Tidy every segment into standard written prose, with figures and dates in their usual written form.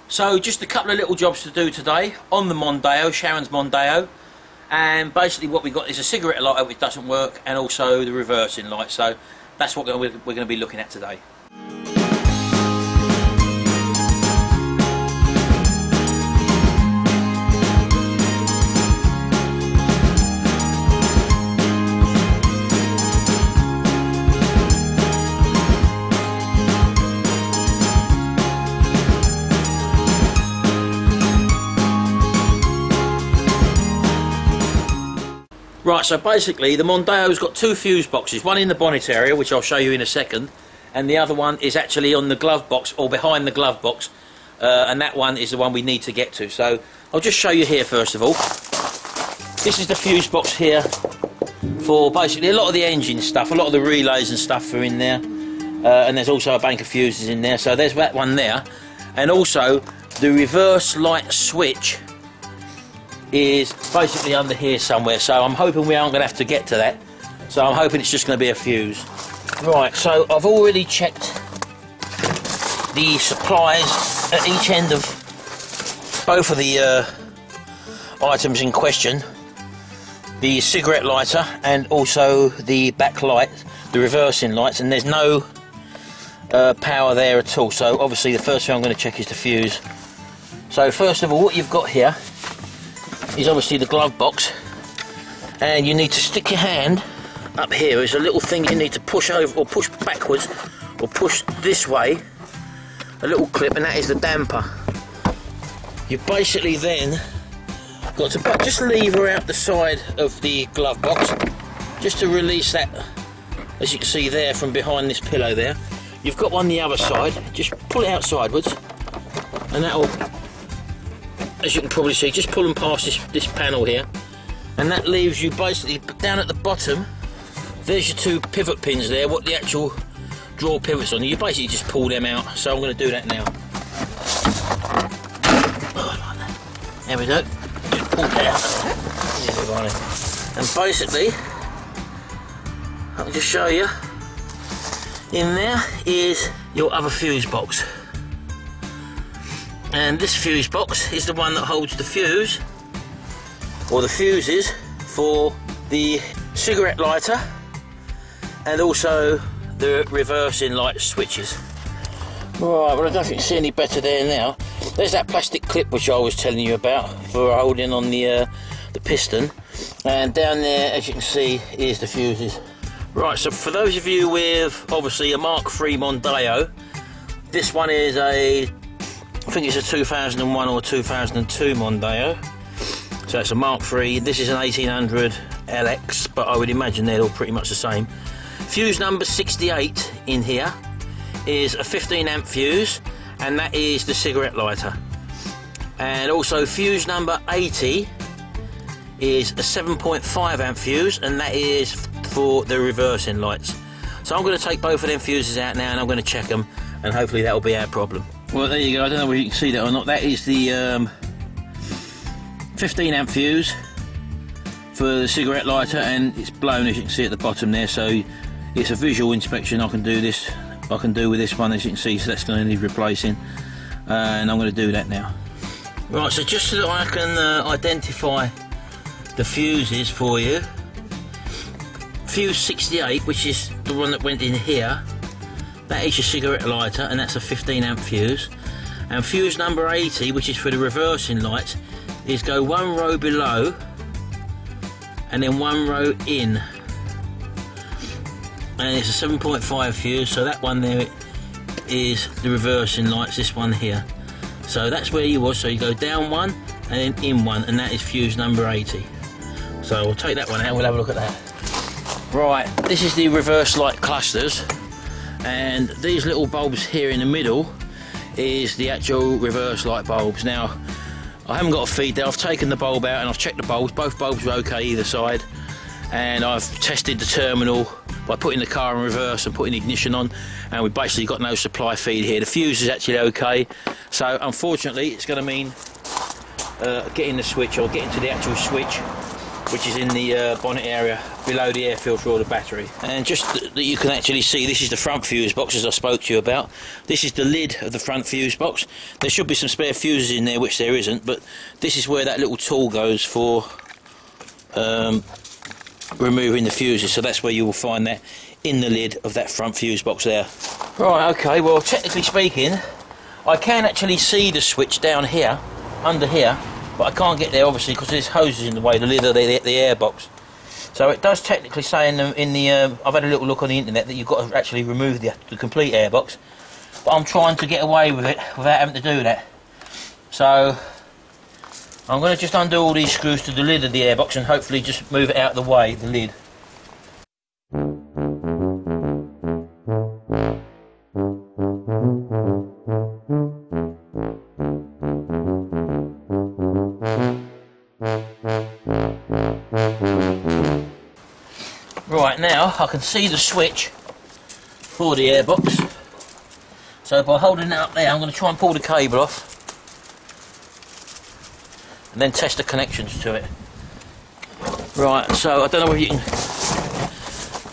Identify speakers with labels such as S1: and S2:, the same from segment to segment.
S1: So just a couple of little jobs to do today on the Mondeo, Sharons Mondeo, and basically what we've got is a cigarette lighter which doesn't work, and also the reversing light. So that's what we're going to be looking at today. Right, so basically the Mondeo's got two fuse boxes, one in the bonnet area, which I'll show you in a second, and the other one is actually on the glove box, or behind the glove box, and that one is the one we need to get to. So I'll just show you here first of all. This is the fuse box here for basically a lot of the engine stuff, a lot of the relays and stuff are in there, and there's also a bank of fuses in there, so there's that one there, and also the reverse light switch is basically under here somewhere, so I'm hoping we aren't going to have to get to that, so I'm hoping it's just going to be a fuse. Right, so I've already checked the supplies at each end of both of the items in question, the cigarette lighter and also the back light, the reversing lights, and there's no power there at all. So obviously the first thing I'm going to check is the fuse. So first of all, what you've got here is obviously the glove box, and you need to stick your hand up here. There's a little thing you need to push over, or push backwards, or push this way, a little clip, and that is the damper. You basically then got to just lever out the side of the glove box just to release that, as you can see there from behind this pillow there. You've got one the other side, just pull it out sideways, and that'll, as you can probably see, just pull them past this panel here, and that leaves you basically down at the bottom. There's your two pivot pins there, what the actual draw pivots on. You basically just pull them out, so I'm going to do that now. There we go, just pull that out, and basically I can just show you, in there is your other fuse box. And this fuse box is the one that holds the fuse, or the fuses, for the cigarette lighter and also the reversing light switches. Right, well, I don't think you can see any better there now. There's that plastic clip which I was telling you about for holding on the piston, and down there, as you can see, is the fuses. Right, so for those of you with obviously a Mk3 Mondeo, this one is I think it's a 2001 or 2002 Mondeo, so it's a Mk3. This is an 1800 LX, but I would imagine they're all pretty much the same. Fuse number 68 in here is a 15 amp fuse, and that is the cigarette lighter. And also fuse number 80 is a 7.5 amp fuse, and that is for the reversing lights. So I'm going to take both of them fuses out now, and I'm going to check them, and hopefully that will be our problem. Well, there you go. I don't know whether you can see that or not. That is the 15 amp fuse for the cigarette lighter, and it's blown, as you can see at the bottom there, so it's a visual inspection I can do with this one, as you can see, so that's going to need replacing, and I'm going to do that now. Right, so just so that I can identify the fuses for you, fuse 68, which is the one that went in here, that is your cigarette lighter, and that's a 15 amp fuse. And fuse number 80, which is for the reversing lights, is go one row below and then one row in, and it's a 7.5 fuse, so that one there is the reversing lights, this one here. So that's where you was, so you go down one and then in one, and that is fuse number 80. So we'll take that one out, we'll have a look at that. Right, this is the reverse light clusters, and these little bulbs here in the middle is the actual reverse light bulbs. Now, I haven't got a feed there. I've taken the bulb out and I've checked the bulbs. Both bulbs were okay either side, and I've tested the terminal by putting the car in reverse and putting the ignition on, and we've basically got no supply feed here. The fuse is actually okay, so unfortunately it's going to mean getting the switch, or getting to the actual switch, which is in the bonnet area below the air filter or the battery. And just that you can actually see, this is the front fuse box, as I spoke to you about. This is the lid of the front fuse box. There should be some spare fuses in there, which there isn't, but this is where that little tool goes for removing the fuses. So that's where you will find that, in the lid of that front fuse box there. Right, okay, well, technically speaking, I can actually see the switch down here, under here, but I can't get there obviously because there's hoses in the way, the lid of the air box. So it does technically say in the I've had a little look on the internet that you've got to actually remove the complete air box, but I'm trying to get away with it without having to do that. So I'm going to just undo all these screws to the lid of the air box and hopefully just move it out of the way, the lid. Right, now I can see the switch for the airbox, so by holding that up there I'm going to try and pull the cable off and then test the connections to it. Right, so I don't know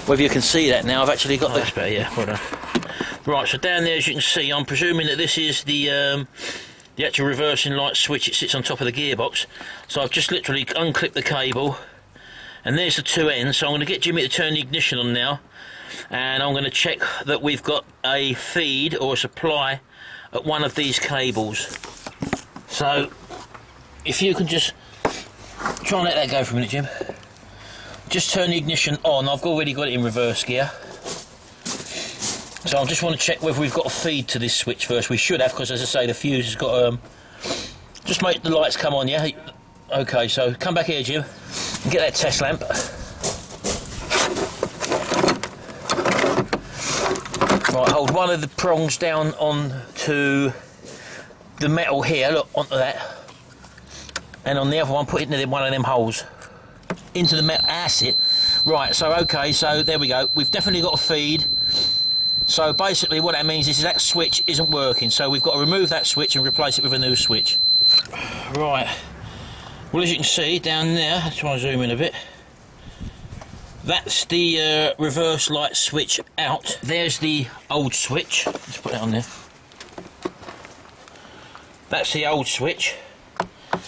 S1: whether you can see that now. I've actually got this better, yeah. Hold on. Right, so down there, as you can see, I'm presuming that this is the actual reversing light switch. It sits on top of the gearbox, so I've just literally unclipped the cable. And there's the two ends, so I'm going to get Jimmy to turn the ignition on now, and I'm going to check that we've got a feed or a supply at one of these cables. So if you can just try and let that go for a minute, Jim. Just turn the ignition on. I've already got it in reverse gear, so I just want to check whether we've got a feed to this switch first. We should have, because as I say, the fuse has got just make the lights come on, yeah. Okay, so come back here, Jim, and get that test lamp. Right, hold one of the prongs down onto the metal here, look, onto that. And on the other one, put it into one of them holes. Into the metal, that's it. Right, so okay, so there we go. We've definitely got a feed. So basically what that means is that switch isn't working. So we've got to remove that switch and replace it with a new switch. Right. Well, as you can see down there, let's try and zoom in a bit. That's the reverse light switch out. There's the old switch. Let's put that on there. That's the old switch.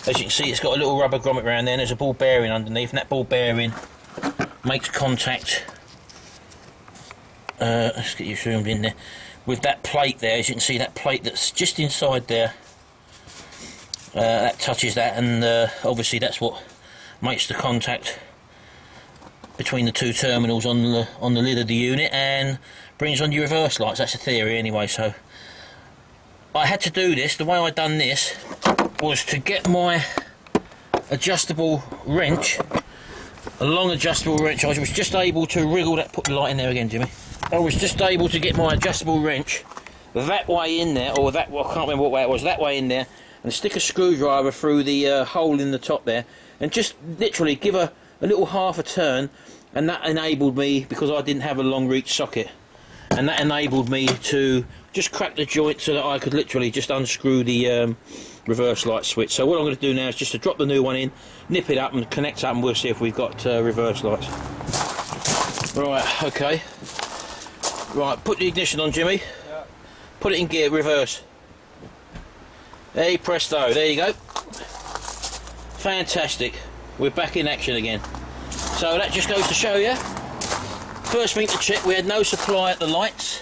S1: As you can see, it's got a little rubber grommet around there, and there's a ball bearing underneath, and that ball bearing makes contact. Let's get you zoomed in there. With that plate there, as you can see, that plate that's just inside there. That touches that, and obviously that's what makes the contact between the two terminals on the lid of the unit and brings on your reverse lights. That's the theory anyway. So I had to do this. The way I done this was to get my adjustable wrench, a long adjustable wrench. I was just able to wriggle that. Put the light in there again, Jimmy. I was just able to get my adjustable wrench that way in there, or that, well, I can't remember what way it was, that way in there, and stick a screwdriver through the hole in the top there, and just literally give a little half a turn, and that enabled me, because I didn't have a long reach socket, and that enabled me to just crack the joint so that I could literally just unscrew the reverse light switch. So what I'm going to do now is just to drop the new one in, nip it up and connect up, and we'll see if we've got reverse lights. Right, okay. Right, put the ignition on, Jimmy. Yeah. Put it in gear, reverse. Hey, presto, there you go. Fantastic. We're back in action again. So that just goes to show you. First thing to check, we had no supply at the lights.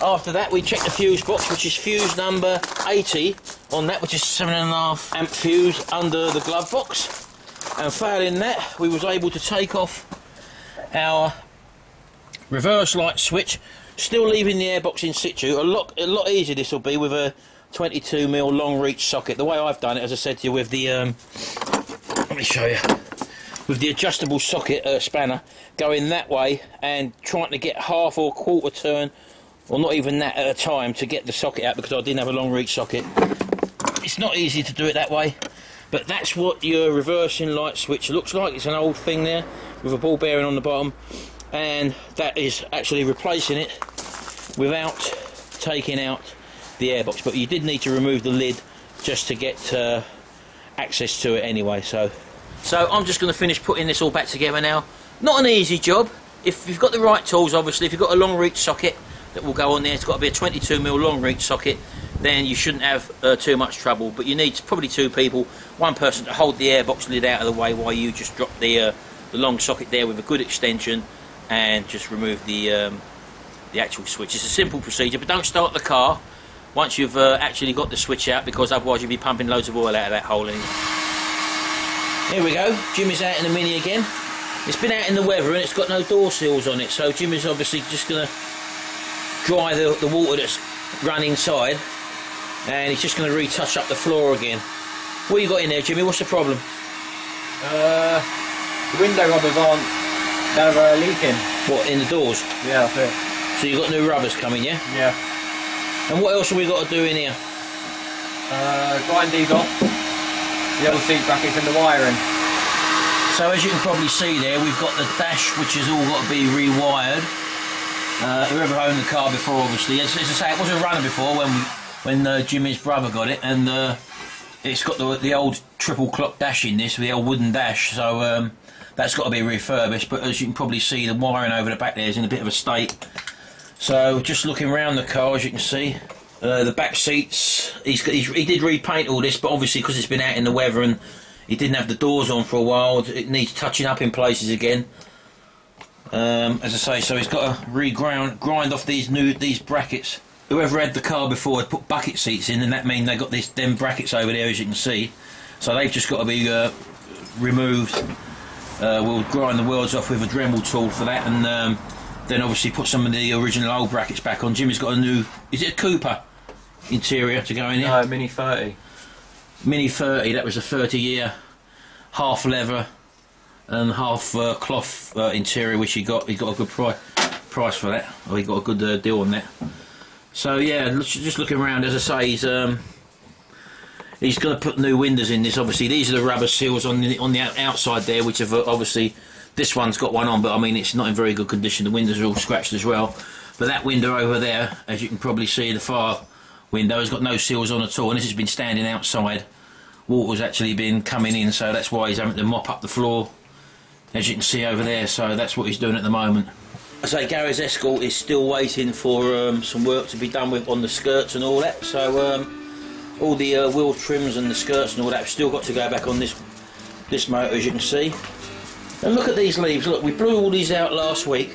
S1: After that, we checked the fuse box, which is fuse number 80 on that, which is 7.5 amp fuse under the glove box. And failing that, we was able to take off our reverse light switch, still leaving the airbox in situ. A lot easier this will be with a 22mm long reach socket. The way I've done it, as I said to you, with the let me show you, with the adjustable socket spanner going that way and trying to get half or quarter turn, or not even that at a time, to get the socket out, because I didn't have a long reach socket. It's not easy to do it that way, but that's what your reversing light switch looks like. It's an old thing there with a ball bearing on the bottom, and that is actually replacing it without taking out the airbox. But you did need to remove the lid just to get access to it anyway. So So I'm just going to finish putting this all back together now. Not an easy job. If you've got the right tools, obviously, if you've got a long reach socket that will go on there, it's got to be a 22mm long reach socket, then you shouldn't have too much trouble. But you need probably two people, one person to hold the airbox lid out of the way while you just drop the long socket there with a good extension and just remove the actual switch. It's a simple procedure, but don't start the car once you've actually got the switch out, because otherwise you'll be pumping loads of oil out of that hole anyway. Here we go, Jimmy's out in the Mini again. It's been out in the weather and it's got no door seals on it, so Jimmy's obviously just going to dry the water that's run inside, and he's just going to retouch up the floor again. What you got in there, Jimmy? What's the problem?
S2: The window rubbers they're leaking.
S1: What, in the doors?
S2: Yeah, that's it.
S1: So you've got new rubbers coming, yeah?
S2: Yeah.
S1: And what else have we got to do in here?
S2: Grind these off, the old seat brackets and the wiring.
S1: So as you can probably see there, we've got the dash, which has all got to be rewired. Whoever owned the car before, obviously, as I say, it was a runner before when Jimmy's brother got it, and it's got the old triple clock dash in this, the old wooden dash, so that's got to be refurbished. But as you can probably see, the wiring over the back there is in a bit of a state. So just looking around the car, as you can see, the back seats, he did repaint all this, but obviously because it's been out in the weather and he didn't have the doors on for a while, it needs touching up in places again. As I say, so he's got to grind off these brackets. Whoever had the car before had put bucket seats in, and that means they got them brackets over there, as you can see. So they've just got to be removed. We'll grind the wheels off with a Dremel tool for that, and then obviously put some of the original old brackets back on. Jimmy's got a new, is it a Cooper interior to go in here?
S2: No, Mini 30.
S1: Mini 30, that was a 30-year half leather and half cloth interior, which he got a good price for that, or he got a good deal on that. So yeah, just looking around, as I say, he's going to put new windows in this. Obviously these are the rubber seals on the outside there, which have obviously, this one's got one on, but I mean it's not in very good condition. The windows are all scratched as well. But that window over there, as you can probably see, the far window has got no seals on at all, and this has been standing outside. Water's actually been coming in, so that's why he's having to mop up the floor, as you can see over there. So that's what he's doing at the moment. I say Gary's Escort is still waiting for some work to be done with on the skirts and all that. So all the wheel trims and the skirts and all that have still got to go back on this motor, as you can see. And look at these leaves. Look, we blew all these out last week,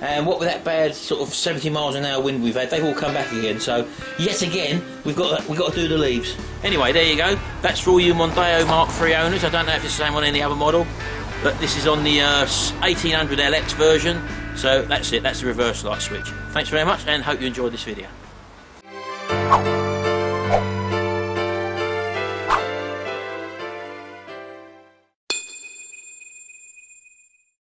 S1: and what with that bad sort of 70 miles an hour wind we've had, they've all come back again. So yet again, we've got to do the leaves. Anyway, there you go. That's for all you Mondeo Mk3 owners. I don't know if it's the same on any other model, but this is on the 1800 LX version. So that's it. That's the reverse light switch. Thanks very much, and hope you enjoyed this video.